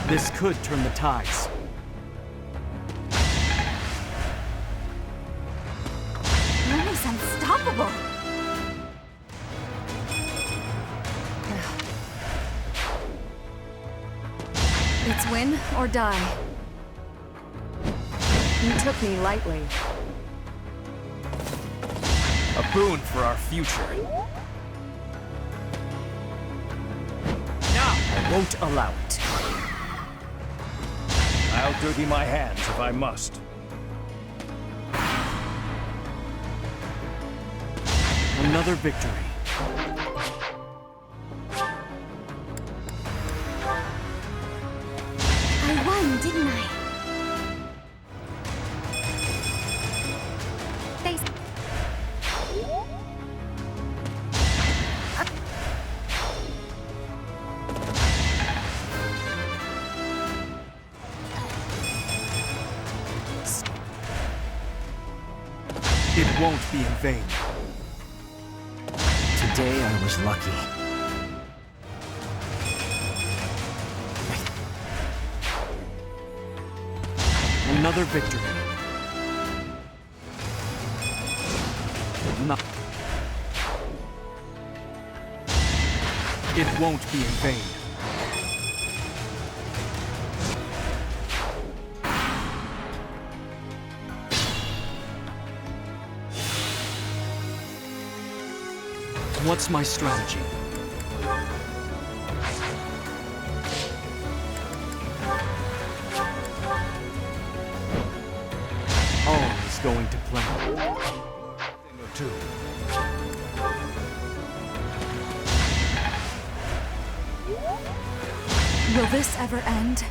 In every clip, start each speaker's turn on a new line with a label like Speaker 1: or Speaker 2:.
Speaker 1: This could turn the tides.
Speaker 2: Ray's unstoppable. It's win or die. You took me lightly.
Speaker 1: A boon for our future. Now, I won't allow it. I'll dirty my hands if I must. Another victory.
Speaker 2: I won, didn't I? They...
Speaker 1: It won't be in vain. Today I was lucky. Another victory. No. It won't be in vain. What's my strategy? All is going to plan. Thing or two.
Speaker 2: Will this ever end?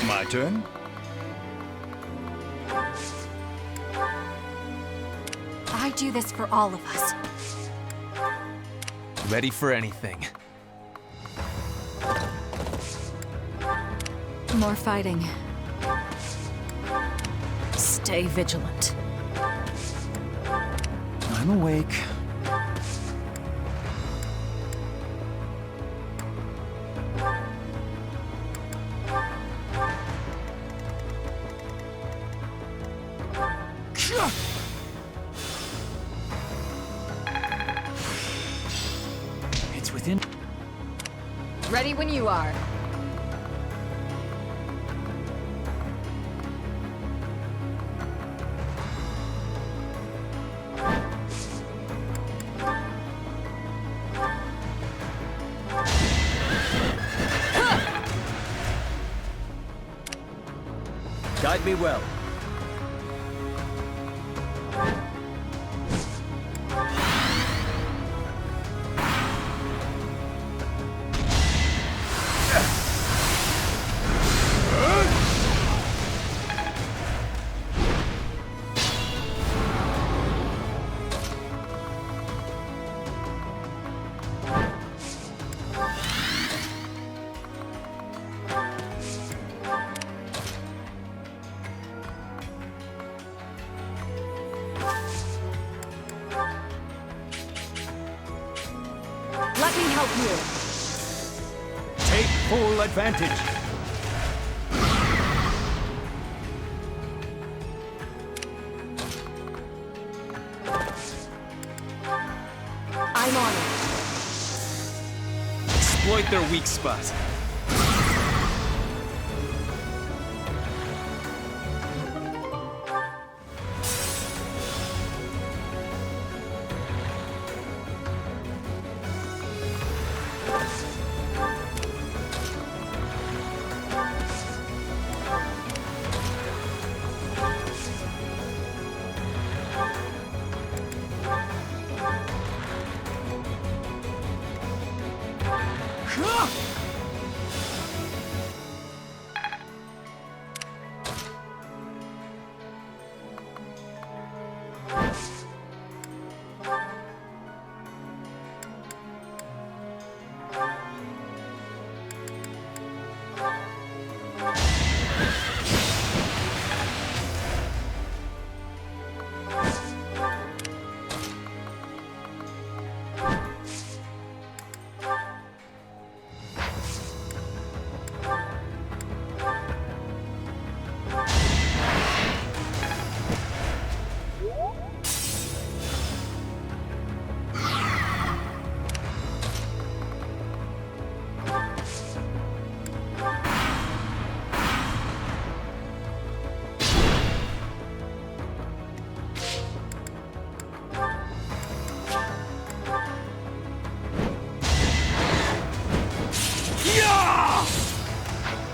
Speaker 1: My turn?
Speaker 2: I do this for all of us.
Speaker 1: Ready for anything.
Speaker 2: More fighting. Stay vigilant.
Speaker 1: I'm awake. It's within.
Speaker 2: Ready when you are.
Speaker 1: Guide me well.
Speaker 2: Let me help you.
Speaker 1: Take full advantage.
Speaker 2: I'm on it.
Speaker 1: Exploit their weak spot.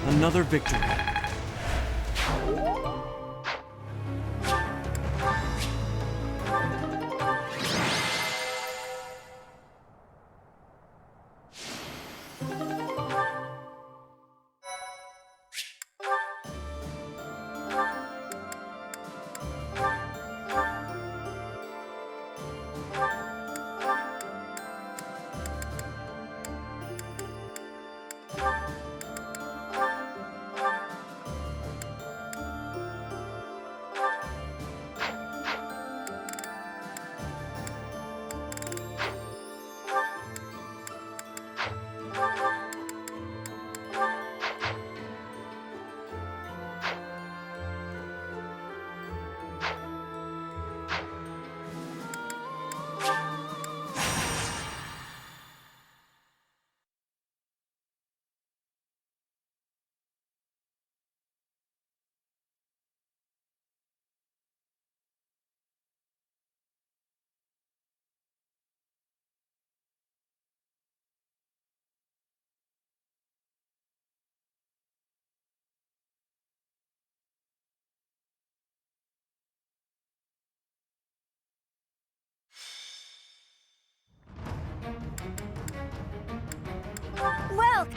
Speaker 1: Another victory.
Speaker 2: Well.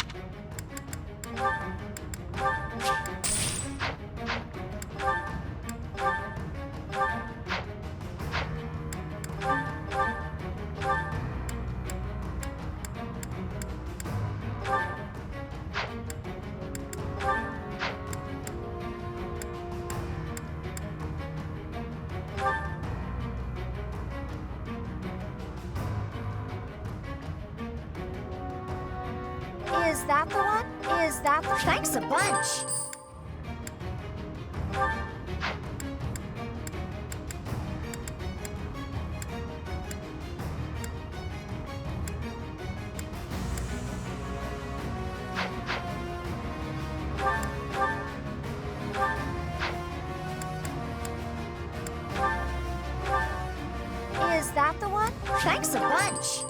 Speaker 2: Is that the one? Is that the... Thanks a bunch. Is that the one? Thanks a bunch.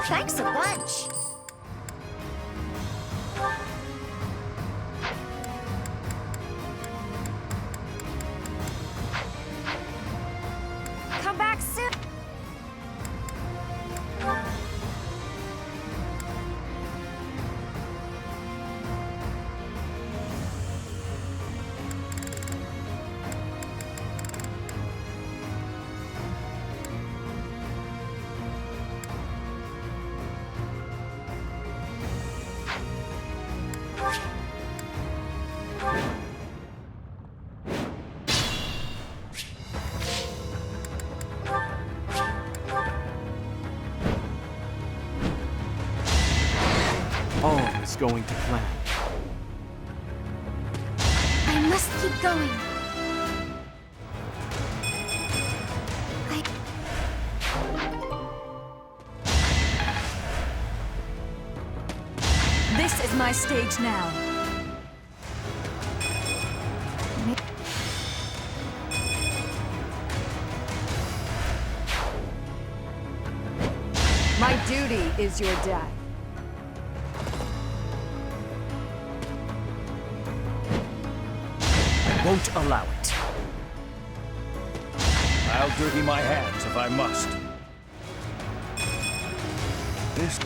Speaker 2: Thanks a bunch. Come back soon.
Speaker 1: All is going to plan.
Speaker 2: I must keep going. This is my stage now. My duty is your death.
Speaker 1: Won't allow it.
Speaker 3: I'll dirty my hands if I must. This...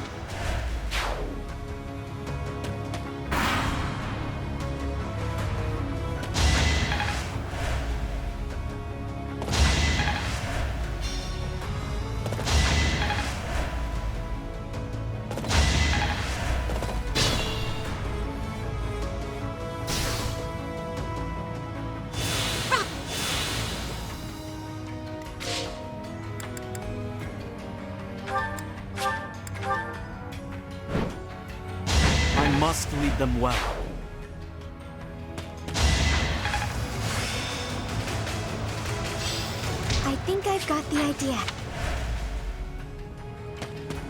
Speaker 1: Must lead them well.
Speaker 2: I think I've got the idea.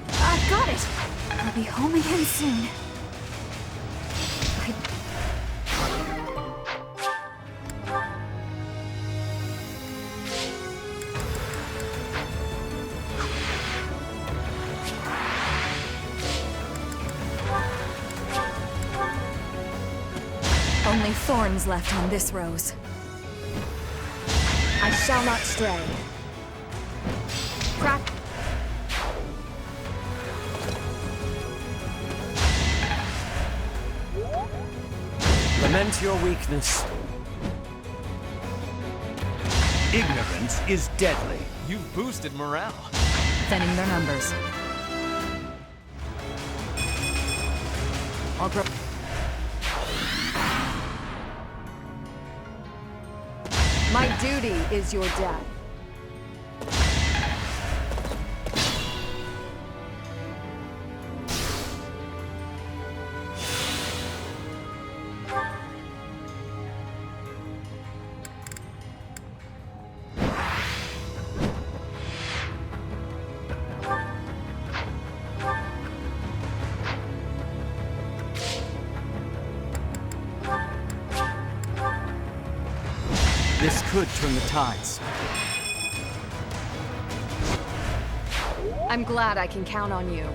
Speaker 2: I've got it! I'll be home again soon.
Speaker 4: thorns left on this rose.
Speaker 2: I shall not stray. Crack.
Speaker 3: Lament your weakness. Ignorance is deadly.
Speaker 1: You've boosted morale.
Speaker 4: Thinning their numbers. I'll grow.
Speaker 2: My duty is your death.
Speaker 1: This could turn the tides.
Speaker 2: I'm glad I can count on you.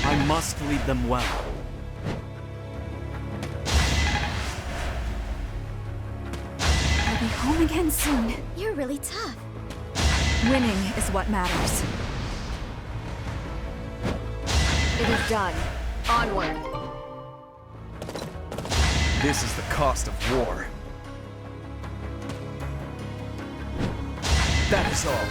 Speaker 1: I must lead them well.
Speaker 4: I'll be home again soon.
Speaker 2: You're really tough.
Speaker 4: Winning is what matters.
Speaker 2: It is done. Onward.
Speaker 1: This is the cost of war. That is all.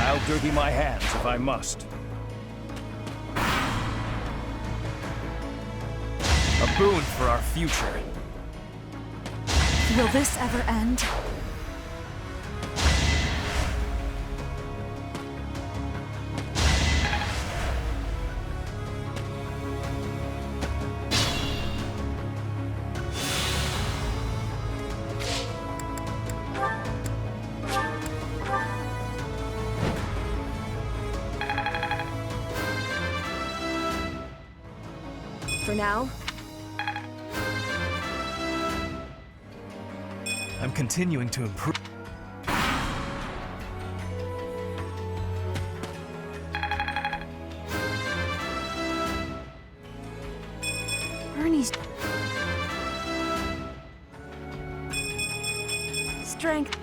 Speaker 3: I'll dirty my hands if I must.
Speaker 1: A boon for our future.
Speaker 4: Will this ever end?
Speaker 2: For now,
Speaker 1: I'm continuing to improve.
Speaker 4: Ernie's strength.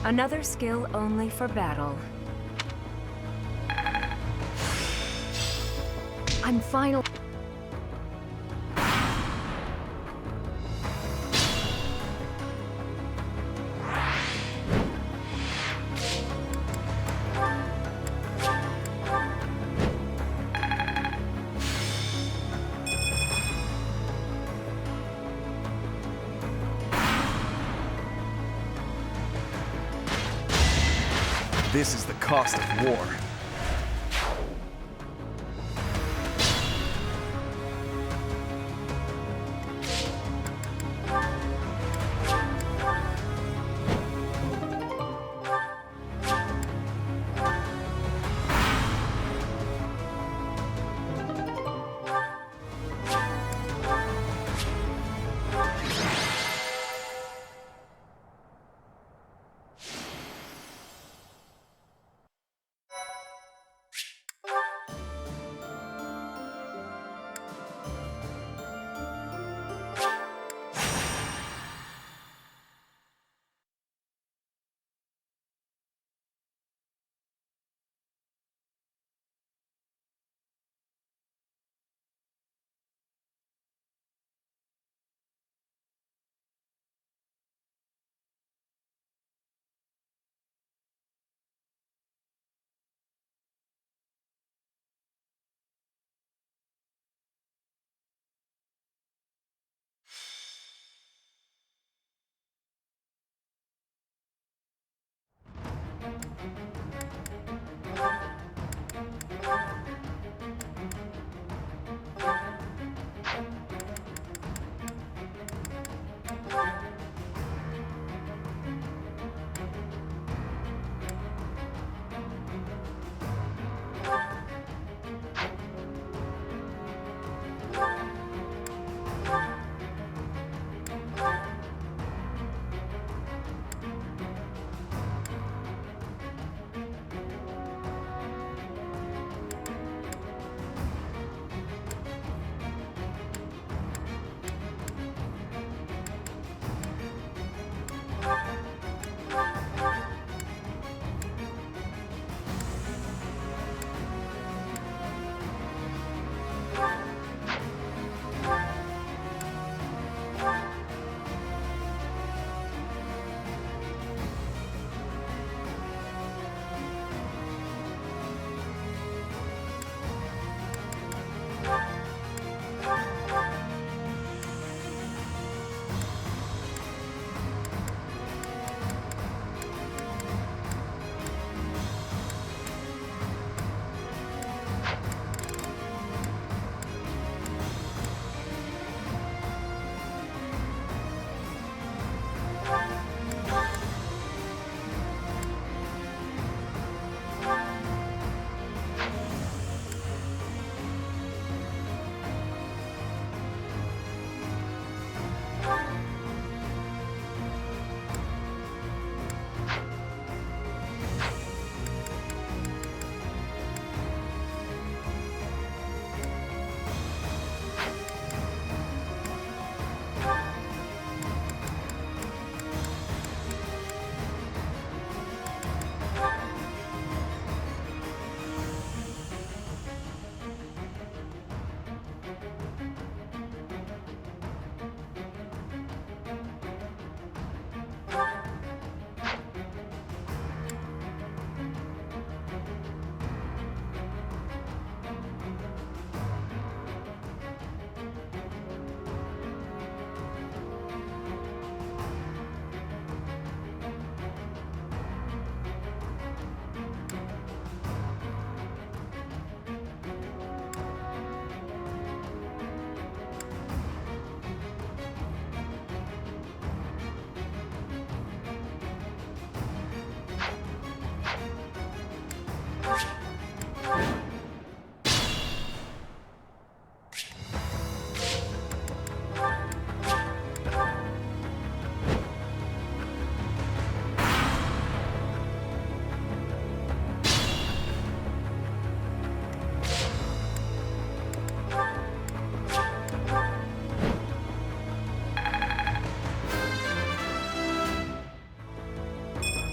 Speaker 5: Another skill only for battle. I'm finally...
Speaker 1: This is the cost of war.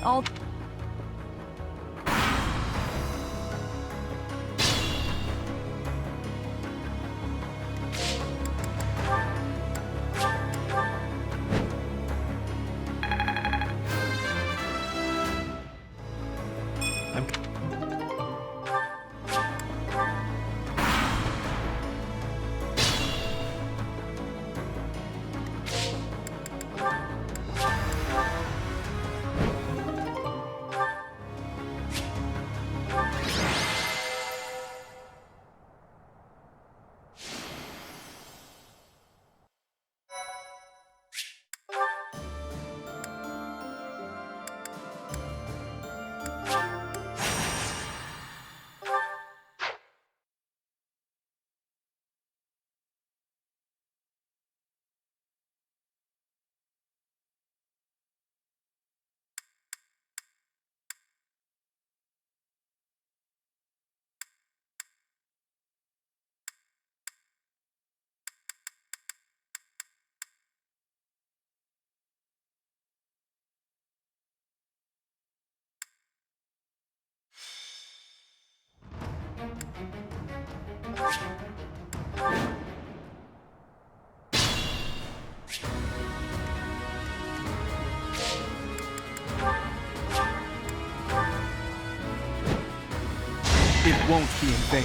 Speaker 5: All
Speaker 1: I'm It won't be in vain.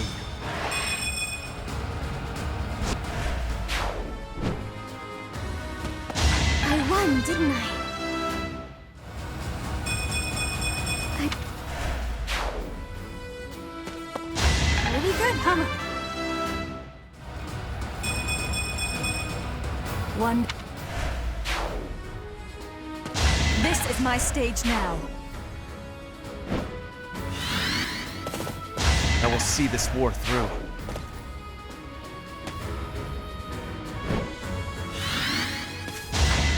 Speaker 4: I won, didn't I? Pretty good, huh?
Speaker 5: one. This is my stage now.
Speaker 1: I will see this war through.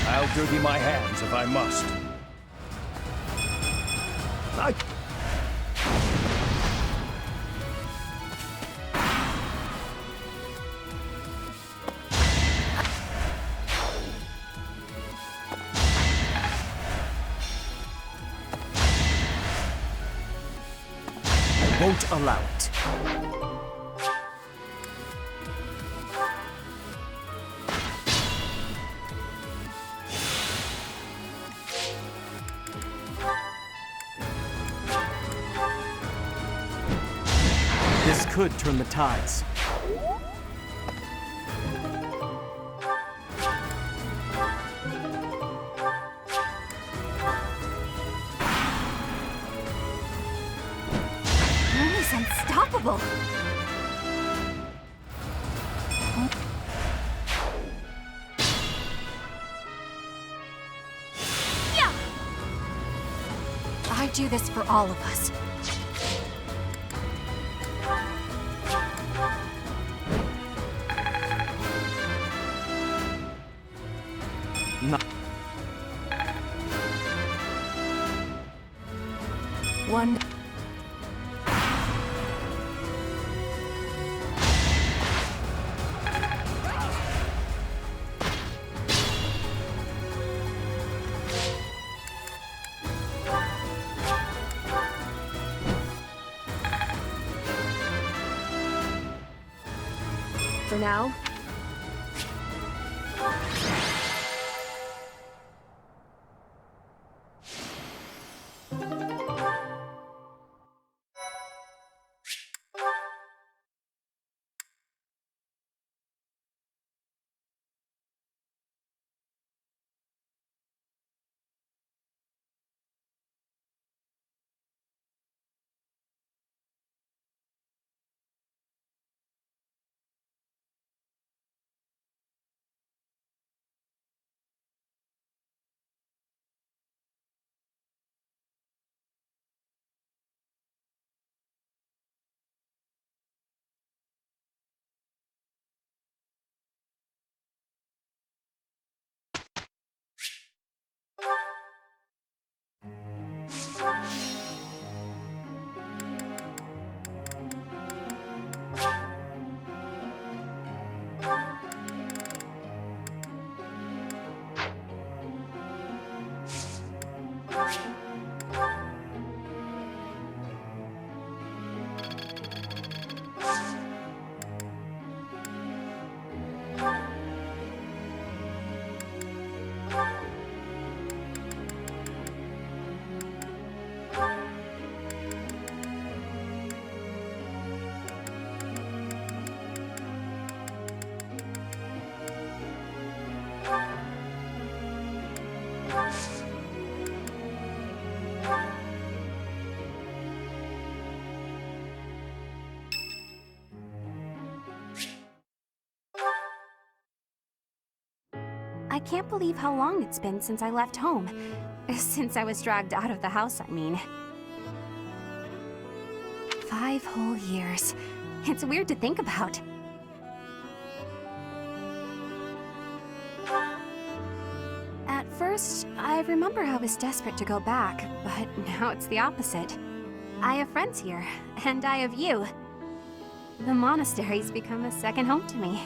Speaker 3: I'll dirty my hands if I must.
Speaker 1: Won't allow it. This could turn the tides.
Speaker 4: He's unstoppable. Yeah. I do this for all of us.
Speaker 1: No.
Speaker 5: One. For now,
Speaker 4: I can't believe how long it's been since I left home. Since I was dragged out of the house, I mean. 5 whole years. It's weird to think about. At first, I remember I was desperate to go back, but now it's the opposite. I have friends here, and I have you. The monastery's become a second home to me.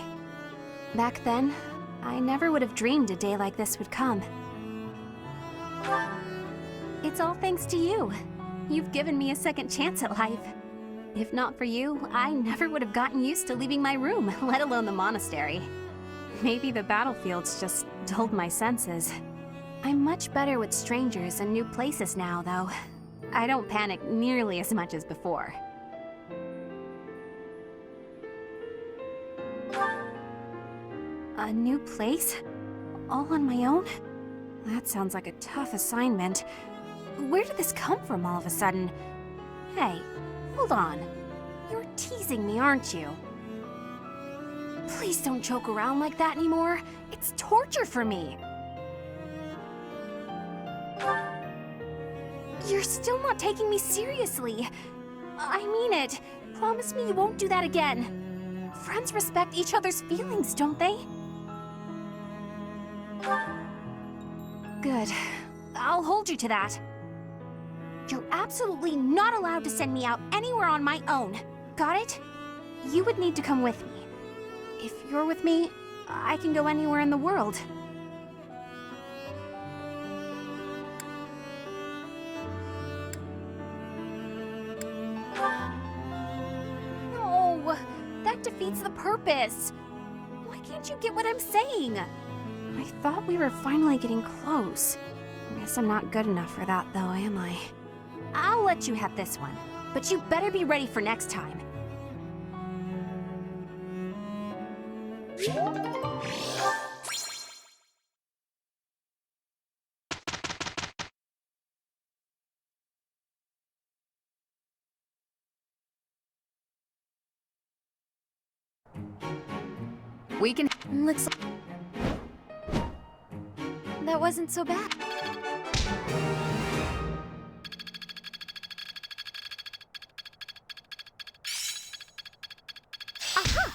Speaker 4: Back then, I never would have dreamed a day like this would come. It's all thanks to you. You've given me a second chance at life. If not for you, I never would have gotten used to leaving my room, let alone the monastery. Maybe the battlefields just dulled my senses. I'm much better with strangers and new places now, though. I don't panic nearly as much as before. A new place? All on my own? That sounds like a tough assignment. Where did this come from all of a sudden? Hey, hold on. You're teasing me, aren't you? Please don't joke around like that anymore. It's torture for me. You're still not taking me seriously. I mean it. Promise me you won't do that again. Friends respect each other's feelings, don't they? Good. I'll hold you to that. You're absolutely not allowed to send me out anywhere on my own. Got it? You would need to come with me. If you're with me, I can go anywhere in the world. No, that defeats the purpose. Why can't you get what I'm saying? I thought we were finally getting close. Guess I'm not good enough for that though, am I? I'll let you have this one, but you better be ready for next time. We can... Looks like... That wasn't so bad. Aha!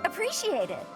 Speaker 4: Appreciate it.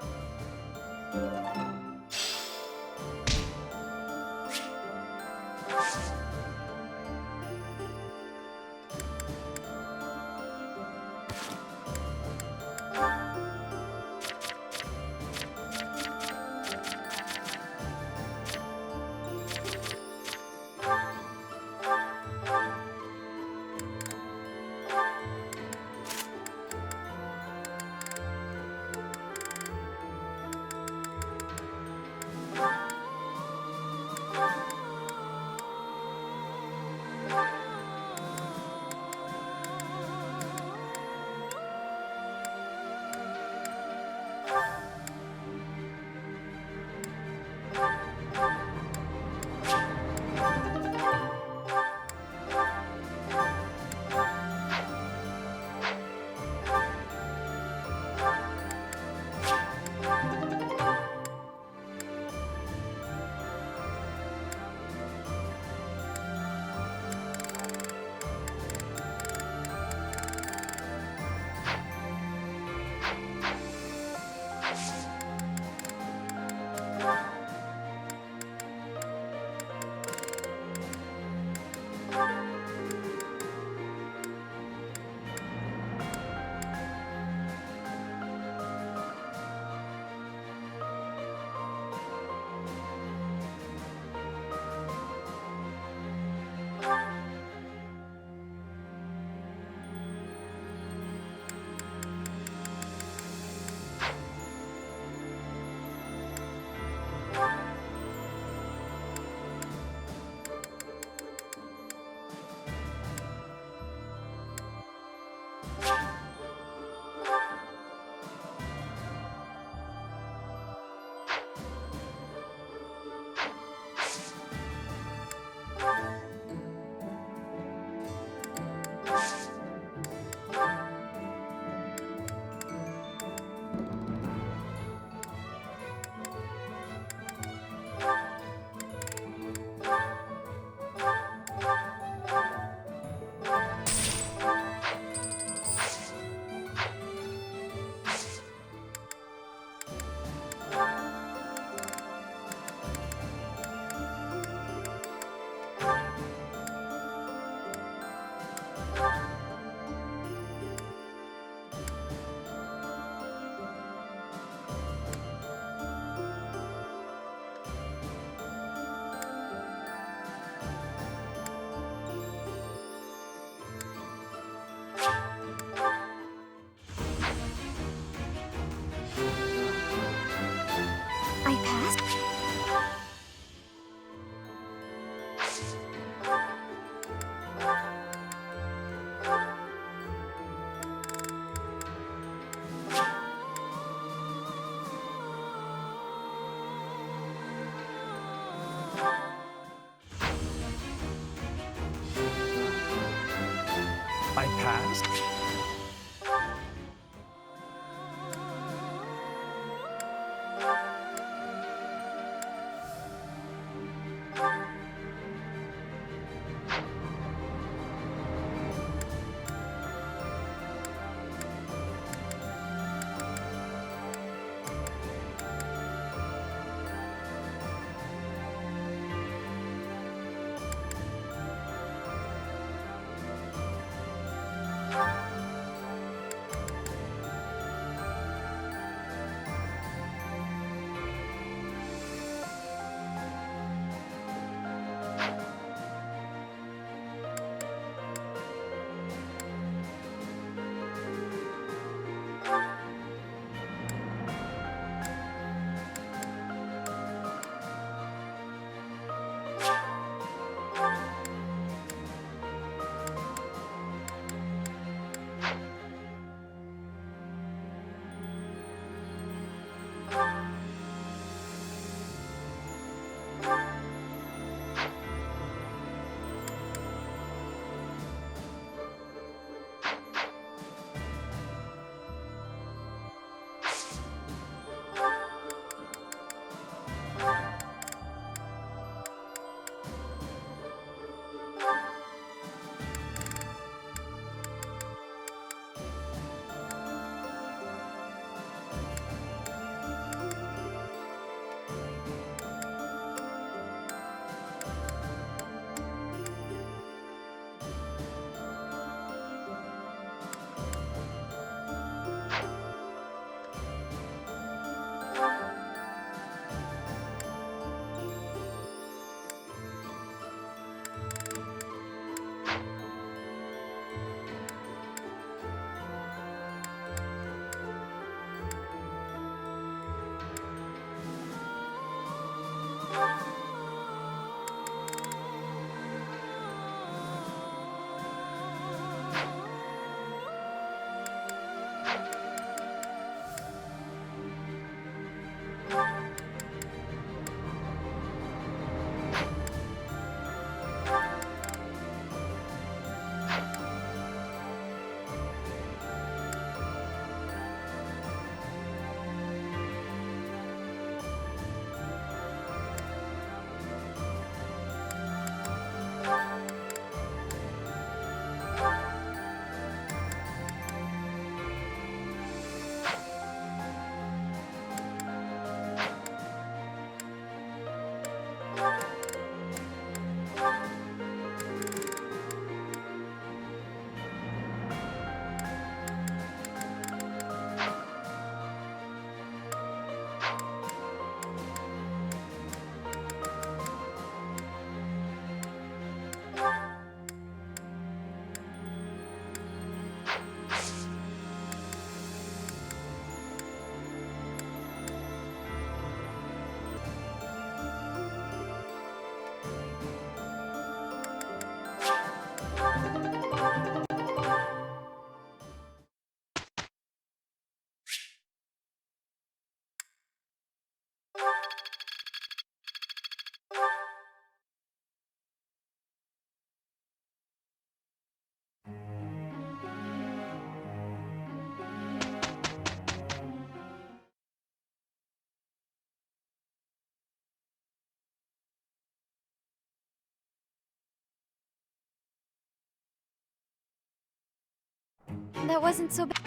Speaker 2: That wasn't so bad.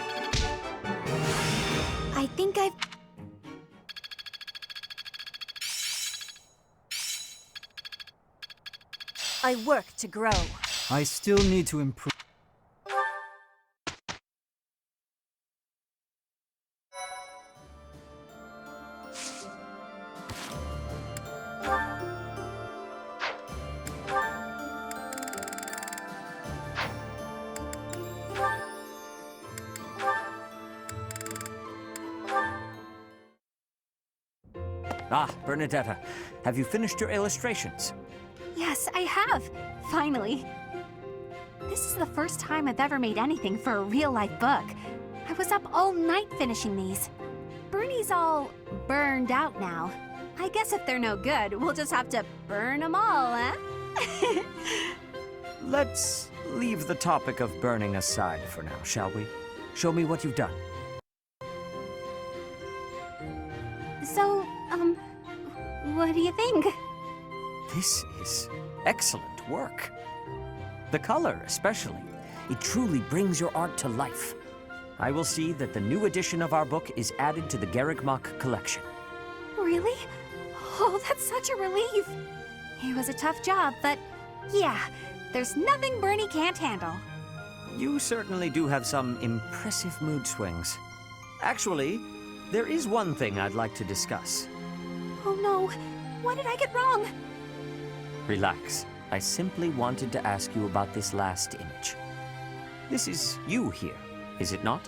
Speaker 2: I think
Speaker 5: I work to grow.
Speaker 1: I still need to improve.
Speaker 3: Ah, Bernadetta, have you finished your illustrations?
Speaker 4: Yes, I have. Finally. This is the first time I've ever made anything for a real-life book. I was up all night finishing these. Bernie's all burned out now. I guess if they're no good, we'll just have to burn them all, huh?
Speaker 3: Let's leave the topic of burning aside for now, shall we? Show me what you've done.
Speaker 4: So, what do you think?
Speaker 3: This is excellent work. The color, especially. It truly brings your art to life. I will see that the new edition of our book is added to the Garrigmock collection.
Speaker 4: Really? Oh, that's such a relief. It was a tough job, but yeah, there's nothing Bernie can't handle.
Speaker 3: You certainly do have some impressive mood swings. Actually, there is one thing I'd like to discuss.
Speaker 4: Oh no, what did I get wrong?
Speaker 3: Relax. I simply wanted to ask you about this last image. This is you here, is it not?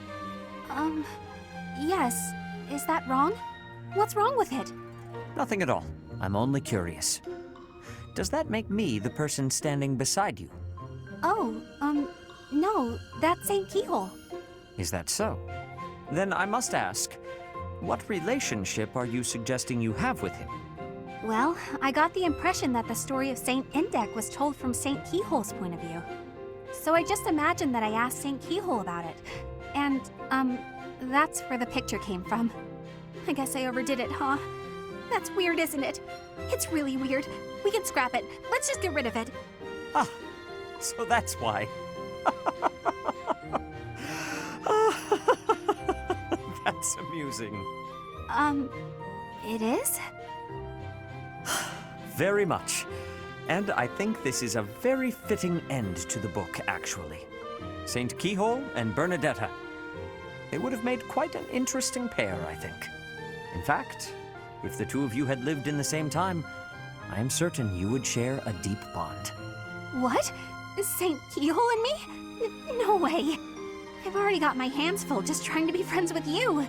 Speaker 4: Yes. Is that wrong? What's wrong with it?
Speaker 3: Nothing at all. I'm only curious. Does that make me the person standing beside you?
Speaker 4: Oh, no, that's St. Keyhole.
Speaker 3: Is that so? Then I must ask, what relationship are you suggesting you have with him?
Speaker 4: Well, I got the impression that the story of St. Indec was told from St. Keyhole's point of view. So I just imagined that I asked St. Keyhole about it. And, that's where the picture came from. I guess I overdid it, huh? That's weird, isn't it? It's really weird. We can scrap it. Let's just get rid of it.
Speaker 3: Ah, so that's why. That's amusing.
Speaker 4: It is?
Speaker 3: Very much. And I think this is a very fitting end to the book, actually. St. Keyhole and Bernadetta. They would have made quite an interesting pair, I think. In fact, if the two of you had lived in the same time, I am certain you would share a deep bond.
Speaker 4: What? St. Keyhole and me? No way. I've already got my hands full just trying to be friends with you.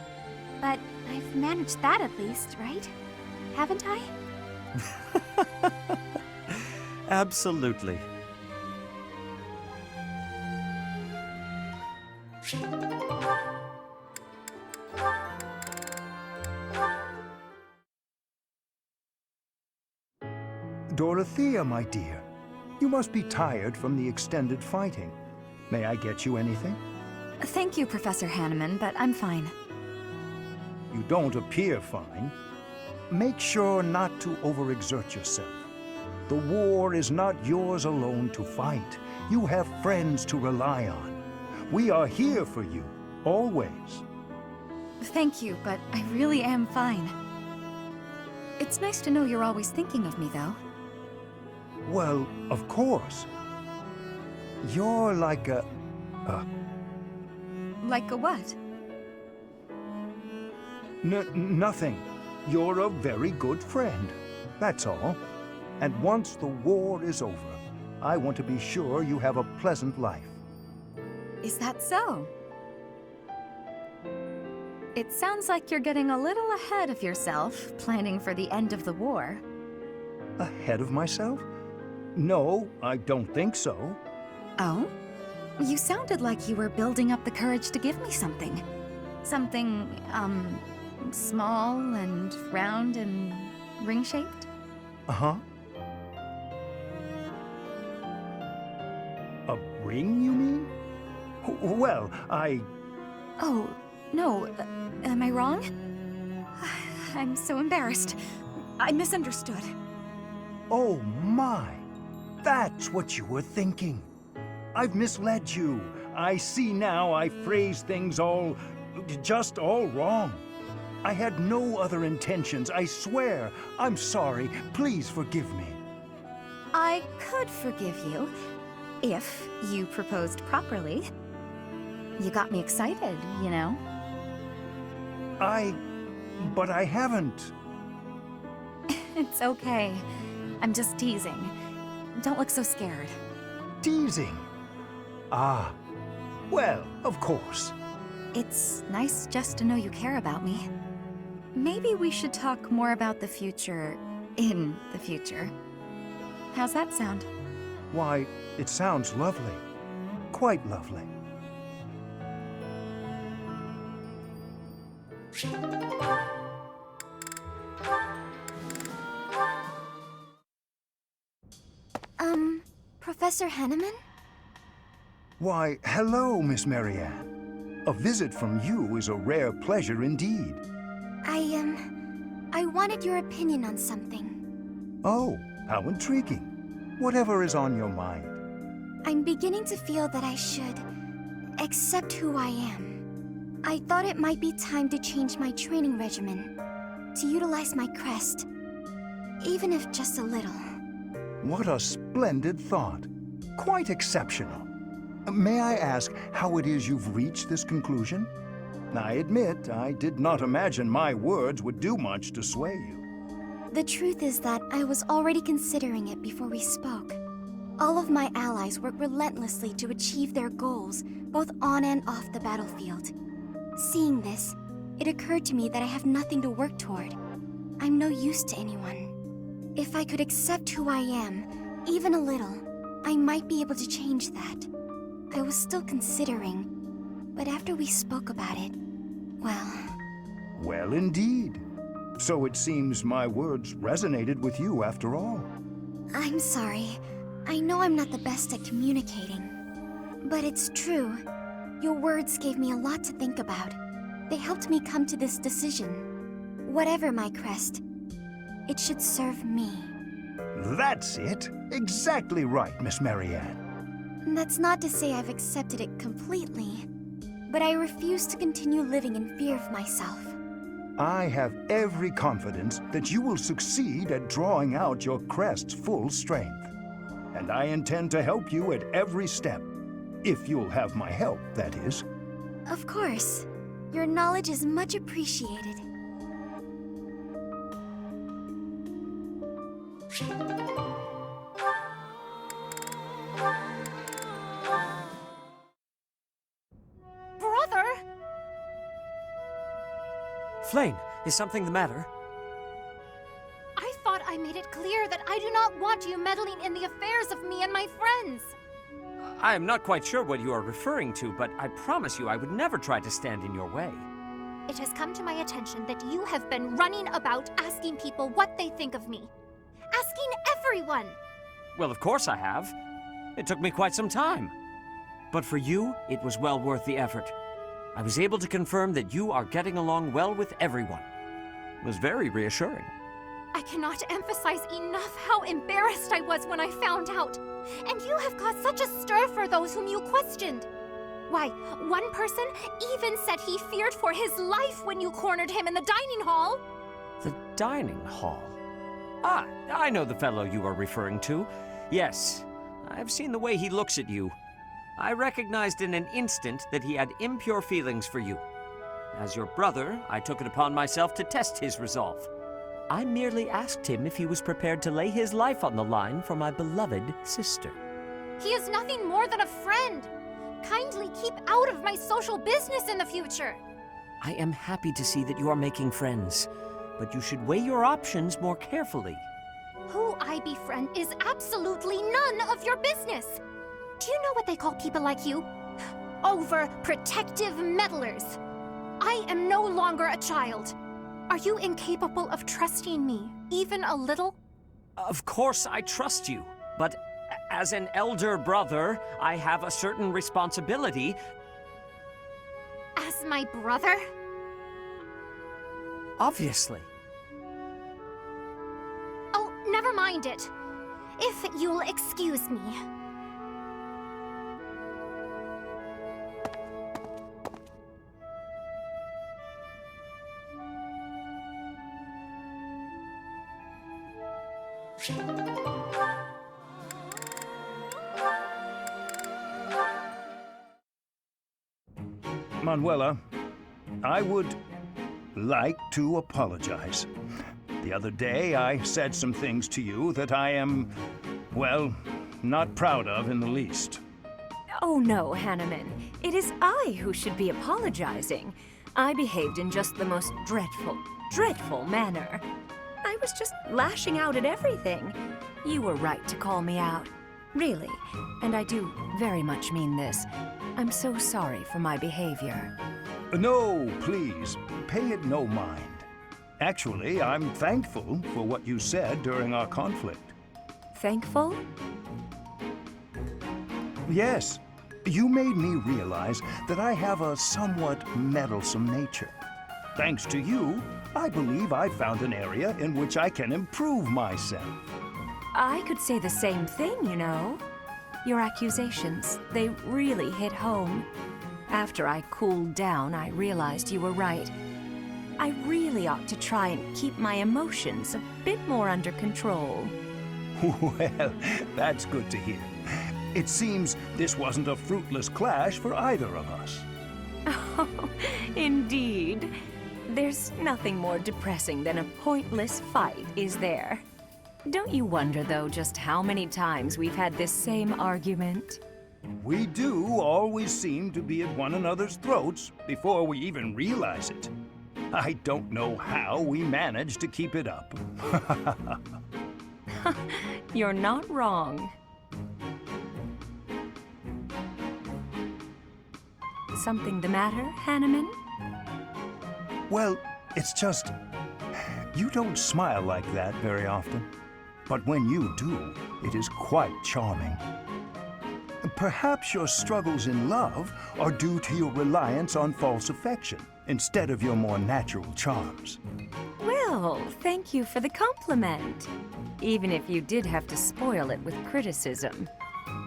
Speaker 4: But I've managed that at least, right? Haven't I?
Speaker 3: Absolutely.
Speaker 6: Dorothea, my dear, you must be tired from the extended fighting. May I get you anything?
Speaker 5: Thank you, Professor Hanneman, but I'm fine.
Speaker 6: You don't appear fine. Make sure not to overexert yourself. The war is not yours alone to fight. You have friends to rely on. We are here for you, always.
Speaker 5: Thank you, but I really am fine. It's nice to know you're always thinking of me, though.
Speaker 6: Well, of course. You're like a...
Speaker 5: Like a what?
Speaker 6: Nothing. You're a very good friend. That's all. And once the war is over, I want to be sure you have a pleasant life.
Speaker 5: Is that so? It sounds like you're getting a little ahead of yourself, planning for the end of the war.
Speaker 6: Ahead of myself? No, I don't think so.
Speaker 5: Oh? You sounded like you were building up the courage to give me something. Something, small and round and ring-shaped?
Speaker 6: Uh-huh. A ring, you mean? Well,
Speaker 5: Oh, no. Am I wrong? I'm so embarrassed. I misunderstood.
Speaker 6: Oh my! That's what you were thinking. I've misled you. I see now I phrased things just all wrong. I had no other intentions, I swear. I'm sorry. Please forgive me.
Speaker 5: I could forgive you if you proposed properly. You got me excited, you know?
Speaker 6: But I haven't.
Speaker 5: It's okay. I'm just teasing. Don't look so scared.
Speaker 6: Teasing? Ah, well, of course.
Speaker 5: It's nice just to know you care about me. Maybe we should talk more about the future in the future. How's that sound?
Speaker 6: Why, it sounds lovely. Quite lovely.
Speaker 2: Professor Hanneman?
Speaker 6: Why, hello, Miss Marianne. A visit from you is a rare pleasure indeed.
Speaker 2: I wanted your opinion on something.
Speaker 6: Oh, how intriguing. Whatever is on your mind.
Speaker 2: I'm beginning to feel that I should accept who I am. I thought it might be time to change my training regimen, to utilize my crest, even if just a little.
Speaker 6: What a splendid thought. Quite exceptional. May I ask how it is you've reached this conclusion? I admit, I did not imagine my words would do much to sway you.
Speaker 2: The truth is that I was already considering it before we spoke. All of my allies work relentlessly to achieve their goals, both on and off the battlefield. Seeing this, it occurred to me that I have nothing to work toward. I'm no use to anyone. If I could accept who I am, even a little, I might be able to change that. I was still considering, but after we spoke about it, well...
Speaker 6: Well, indeed. So it seems my words resonated with you after all.
Speaker 2: I'm sorry. I know I'm not the best at communicating. But it's true. Your words gave me a lot to think about. They helped me come to this decision. Whatever my crest, it should serve me.
Speaker 6: That's it. Exactly right, Miss Marianne.
Speaker 2: That's not to say I've accepted it completely, but I refuse to continue living in fear of myself.
Speaker 6: I have every confidence that you will succeed at drawing out your crest's full strength. And I intend to help you at every step. If you'll have my help, that is.
Speaker 2: Of course. Your knowledge is much appreciated.
Speaker 4: Brother!
Speaker 3: Flayn, is something the matter?
Speaker 4: I thought I made it clear that I do not want you meddling in the affairs of me and my friends.
Speaker 3: I am not quite sure what you are referring to, but I promise you I would never try to stand in your way.
Speaker 4: It has come to my attention that you have been running about asking people what they think of me. Asking everyone!
Speaker 3: Well, of course I have. It took me quite some time. But for you, it was well worth the effort. I was able to confirm that you are getting along well with everyone. It was very reassuring.
Speaker 4: I cannot emphasize enough how embarrassed I was when I found out. And you have caused such a stir for those whom you questioned. Why, one person even said he feared for his life when you cornered him in the dining hall.
Speaker 3: The dining hall? Ah, I know the fellow you are referring to. Yes, I've seen the way he looks at you. I recognized in an instant that he had impure feelings for you. As your brother, I took it upon myself to test his resolve. I merely asked him if he was prepared to lay his life on the line for my beloved sister.
Speaker 4: He is nothing more than a friend. Kindly keep out of my social business in the future.
Speaker 3: I am happy to see that you are making friends, but you should weigh your options more carefully.
Speaker 4: Who I befriend is absolutely none of your business. Do you know what they call people like you? Overprotective meddlers. I am no longer a child. Are you incapable of trusting me, even a little?
Speaker 3: Of course I trust you, but as an elder brother, I have a certain responsibility.
Speaker 4: As my brother?
Speaker 3: Obviously.
Speaker 4: Oh, never mind it. If you'll excuse me.
Speaker 6: Manuela, I would like to apologize. The other day, I said some things to you that I am, well, not proud of in the least.
Speaker 7: Oh no, Hanneman. It is I who should be apologizing. I behaved in just the most dreadful manner. I was just lashing out at everything. You were right to call me out. Really, and I do very much mean this. I'm so sorry for my behavior.
Speaker 6: No, please, pay it no mind. Actually, I'm thankful for what you said during our conflict.
Speaker 7: Thankful?
Speaker 6: Yes, you made me realize that I have a somewhat meddlesome nature. Thanks to you, I believe I found an area in which I can improve myself.
Speaker 7: I could say the same thing, you know. Your accusations, they really hit home. After I cooled down, I realized you were right. I really ought to try and keep my emotions a bit more under control.
Speaker 6: Well, that's good to hear. It seems this wasn't a fruitless clash for either of us.
Speaker 7: Oh, indeed. There's nothing more depressing than a pointless fight, is there? Don't you wonder, though, just how many times we've had this same argument?
Speaker 6: We do always seem to be at one another's throats before we even realize it. I don't know how we manage to keep it up.
Speaker 7: You're not wrong. Something the matter, Hanneman?
Speaker 6: Well, it's just, you don't smile like that very often. But when you do, it is quite charming. Perhaps your struggles in love are due to your reliance on false affection instead of your more natural charms.
Speaker 7: Well, thank you for the compliment. Even if you did have to spoil it with criticism.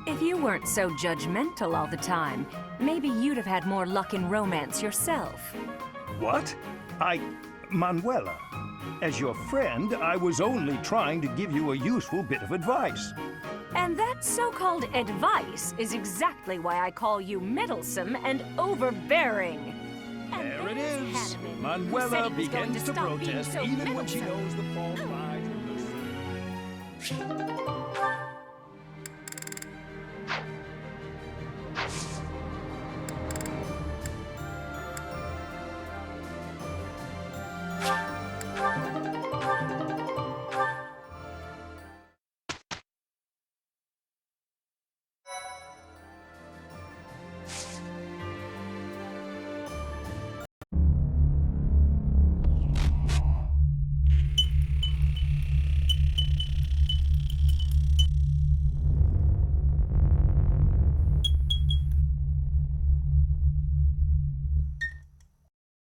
Speaker 7: If you weren't so judgmental all the time, maybe you'd have had more luck in romance yourself.
Speaker 6: What? Manuela, as your friend, I was only trying to give you a useful bit of advice.
Speaker 7: And that so-called advice is exactly why I call you meddlesome and overbearing. And
Speaker 6: There it
Speaker 7: there's
Speaker 6: is.
Speaker 7: Hanneman, who said
Speaker 6: Manuela
Speaker 7: he was going
Speaker 6: begins to
Speaker 7: stop being
Speaker 6: protest
Speaker 7: so
Speaker 6: even when she
Speaker 7: meddlesome.
Speaker 6: knows the fault lies with herself.